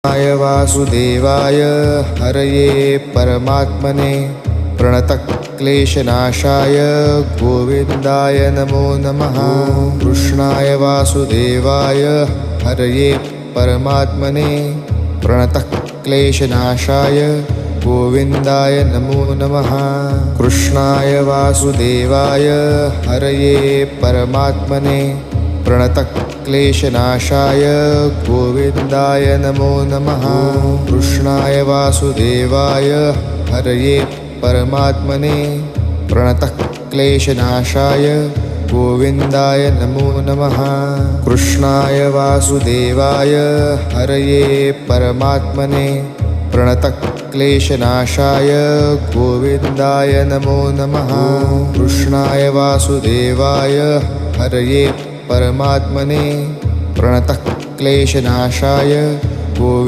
कृष्णाय वासुदेवाय हरये परमात्मने प्रणतक्लेशनाशाय गोविन्दाय नमो नमः। कृष्णाय वासुदेवाय हरये परमात्मने प्रणतक्लेशनाशाय गोविन्दाय नमो नमः। कृष्णाय वासुदेवाय हरये परमात्मने प्रणतक्लेशनाशाय गोविन्दाय नमो नमः। कृष्णाय वासुदेवाय हरये परमात्मने प्रणतक्लेशनाशाय गोविन्दाय नमो नमः। कृष्णाय वासुदेवाय हरये परमात्मने प्रणतक्लेशनाशाय गोविन्दाय नमो नमः। कृष्णाय वासुदेवाय हरये परमात्मने प्रणतक्लेशनाशाय गोविन्दाय